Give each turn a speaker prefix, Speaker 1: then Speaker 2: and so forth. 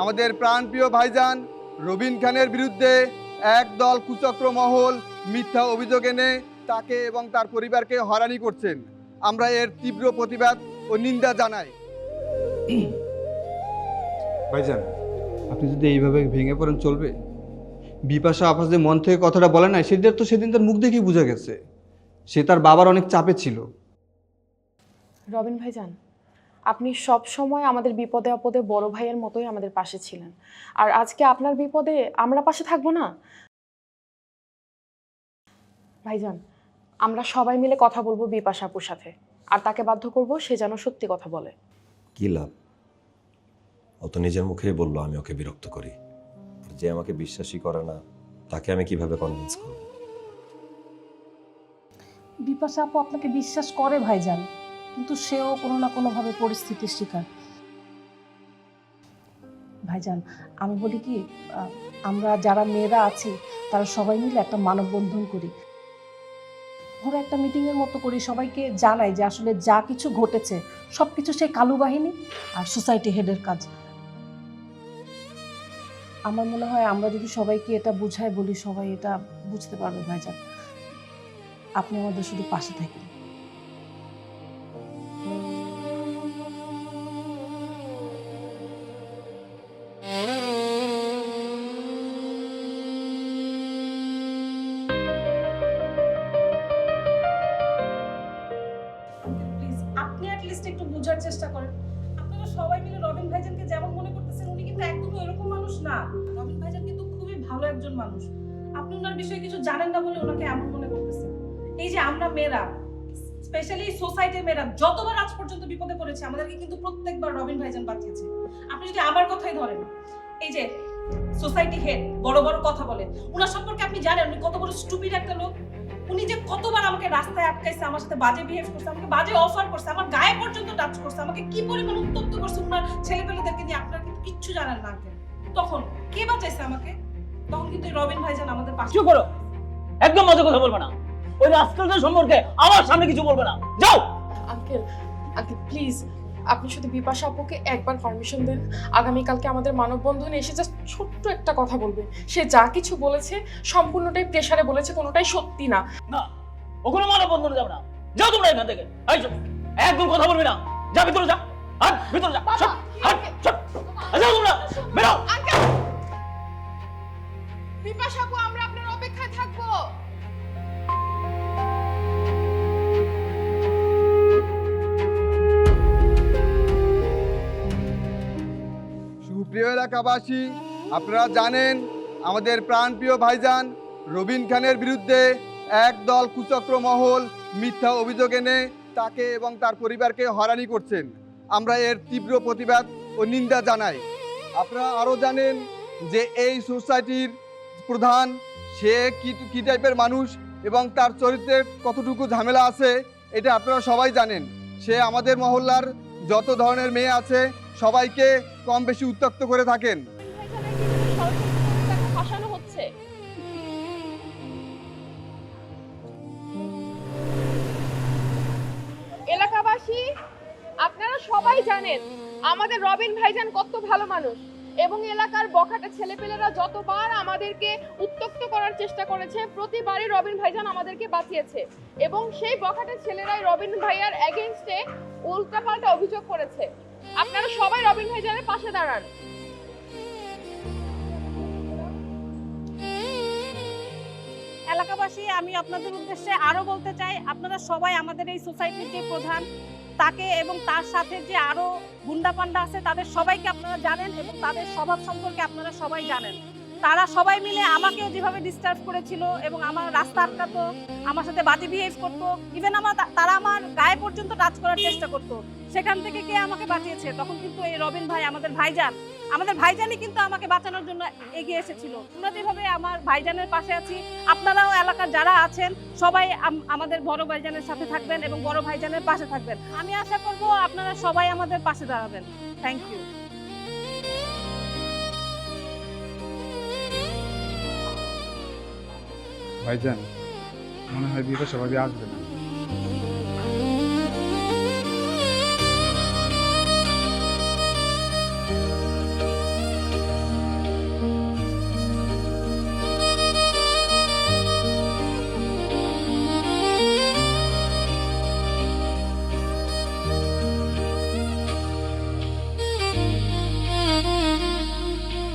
Speaker 1: আমাদের প্রাণপ্রিয় ভাইজান রবিন খানের বিরুদ্ধে একদল কুচক্র মহল মিথ্যা অভিযোগ এনে তাকে এবং তার পরিবারকে হয়রানি করছেন। আমরা এর তীব্র প্রতিবাদ ও নিন্দা জানাই।
Speaker 2: ভাইজান, আপনি যদি এইভাবে ভেঙে পড়েন চলবে? বিপাশা আপা যে মন থেকে কথাটা বলে নাই, সেদিন তার মুখ দেখেই বোঝা গেছে সে তার বাবার অনেক চাপে ছিল।
Speaker 3: রবিন ভাইজান, আপনি সব সময় আমাদের বিপদে আপদে বড় ভাইয়ের মতোই আমাদের পাশে ছিলেন, আর আজকে আপনার বিপদে আমরা পাশে থাকবো না? ভাইজান, আমরা সবাই মিলে কথা বলবো বিপাশা আপুর সাথে, আর তাকে বাধ্য করব সে যেন সত্যি কথা বলে।
Speaker 4: কি লাভ? ও তো নিজের মুখেই বললো আমি ওকে বিরক্ত করি। যে আমাকে বিশ্বাসই করে না তাকে আমি কিভাবে কনভিন্স করব?
Speaker 5: বিপাশা আপু আপনাকে বিশ্বাস করে ভাইজান, কিন্তু সেও কোনো না কোনোভাবে পরিস্থিতির শিকার। ভাইজান, আমি বলি কি, আমরা যারা মেয়েরা আছি তারা সবাই মিলে একটা মানববন্ধন করি, ধরো একটা মিটিংয়ের মতো করি, সবাইকে জানাই যে আসলে যা কিছু ঘটেছে সব কিছু সেই কালু বাহিনী আর সোসাইটি হেডের কাজ। আমার মনে হয় আমরা যদি সবাইকে এটা বুঝাই বলি, সবাই এটা বুঝতে পারবে ভাইজান। আপনি আমাদের শুধু পাশে থাকেন। আপনি অ্যাটলিস্ট একটু বোঝার চেষ্টা করেন। আপনারা সবাই মিলে রবিন ভাইজানকে যেমন মনে করতেছেন, উনি কিন্তু একদমই এরকম মানুষ না। রবিন ভাইজান কিন্তু খুবই ভালো একজন মানুষ। আপনি ওনার বিষয়ে কিছু জানেন না বলে ওনাকে এমন মনে করতেছেন। এই যে আমরা মেয়েরা, স্পেশালি সোসাইটির মেয়েরা যতবার আজ পর্যন্ত বিপদে পড়েছে, আমাদেরকে কিন্তু প্রত্যেকবার রবিন ভাইজান বাঁচিয়েছে। আপনি যদি আমার কথাই ধরেন, এই যে সোসাইটি হেড বড় বড় কথা বলে, ওনার সম্পর্কে আপনি জানেন উনি কত বড় স্টুপিড একটা লোক। উনি যে কতবার আমাকে রাস্তায় আটকাইছে, আমার সাথে বাজে বিহেভ করছে, আমাকে বাজে অফার করছে, আমার গায়ে পর্যন্ত টাচ করছে, আমাকে কি পরিমাণ উত্তপ্ত করছে ওনার ছেলেপেলেদেরকে নিয়ে। আপনারা কিন্তু কিচ্ছু জানেন না। তখন কে বাঁচাইছে আমাকে? তখন কিন্তু রবিন ভাইজান আমাদের পাশে।
Speaker 6: চুপ করো, একদম মজা কথা বলবে না। ওই রাস্তাটার সম্পর্কে আমার সামনে কিছু বলবে না, যাও।
Speaker 3: আঙ্কেল, প্লিজ আপনি শুধু বিপাশা আপুকে একবার পারমিশন দেন। আগামীকালকে আমাদের মানববন্ধনে এসে জাস্ট ছোট্ট একটা কথা বলবে। সে যা কিছু বলেছে সম্পূর্ণটাই প্রেসারে বলেছে, কোনোটাই সত্যি না।
Speaker 6: না, ওখানে মানববন্ধনে যাবে না, যাও তোমরা এখান থেকে। এই চল, একদম কথা বলবি না, যা ভিতরে যা, হাট ভিতরে যা, চল হাট চল, যাও তোমরা, বেরো।
Speaker 3: আঙ্কেল, বিপাশা আপু, আমরা আপনার অপেক্ষায় থাকবো।
Speaker 1: সুপ্রিয় এলাকাবাসী, আপনারা জানেন আমাদের প্রাণপ্রিয় ভাইজান রবিন খানের বিরুদ্ধে একদল কুচক্র মহল মিথ্যা অভিযোগ এনে তাকে এবং তার পরিবারকে হয়রানি করছেন। আমরা এর তীব্র প্রতিবাদ ও নিন্দা জানাই। আপনারা আরও জানেন যে এই সোসাইটির প্রধান সে কি টাইপের মানুষ এবং তার চরিত্রে কতটুকু ঝামেলা আছে এটা আপনারা সবাই জানেন। সে আমাদের মহল্লার যত ধরনের মেয়ে আছে সবাইকে কম বেশি উত্ত্যক্ত করে থাকেন।
Speaker 3: ফাঁসানো হচ্ছে। এলাকাবাসী, আপনারা সবাই জানেন আমাদের রবিন ভাইজান কত ভালো মানুষ, এবং এলাকার বখাটে ছেলেপেলেরা যতবার আমাদেরকে উত্ত্যক্ত করার চেষ্টা করেছে প্রতিবারই রবিন ভাইজান আমাদেরকে বাঁচিয়েছে, এবং সেই বখাটে ছেলেরাই রবিন ভাইয়ার এগেইনস্টে উল্টাপাল্টা অভিযোগ করেছে। আপনারা সবাই রবিন ভাইজানের পাশে দাঁড়ান।
Speaker 5: এলাকাবাসী, আমি আপনাদের উদ্দেশ্যে আরো বলতে চাই, আপনারা সবাই আমাদের এই সোসাইটির যে প্রধান তাকে এবং তার সাথে যে আরো গুন্ডা পান্ডা আছে তাদের সবাইকে আপনারা জানেন, এবং তাদের স্বভাব সম্পর্কে আপনারা সবাই জানেন। তারা সবাই মিলে আমাকেও যেভাবে ডিস্টার্ব করেছিল এবং আমার রাস্তা আটকাতো, আমার সাথে বাজে বিহেভ করতো, ইভেন তারা আমার গায়ে পর্যন্ত টাচ করার চেষ্টা করতো। সেখান থেকে কে আমাকে বাঁচিয়েছে? তখন কিন্তু এই রবিন ভাই, আমাদের ভাইজানই কিন্তু আমাকে বাঁচানোর জন্য এগিয়ে এসেছিল। আমরা যেভাবে আমার ভাইজানের পাশে আছি, আপনারাও এলাকার যারা আছেন সবাই আমাদের বড় ভাইজানের সাথে থাকবেন এবং বড় ভাইজানের পাশে থাকবেন। আমি আশা করব আপনারা সবাই আমাদের পাশে দাঁড়াবেন। Thank you.
Speaker 2: ভাইজান, মনে হয় বিপাশা ভাবি আসবে না।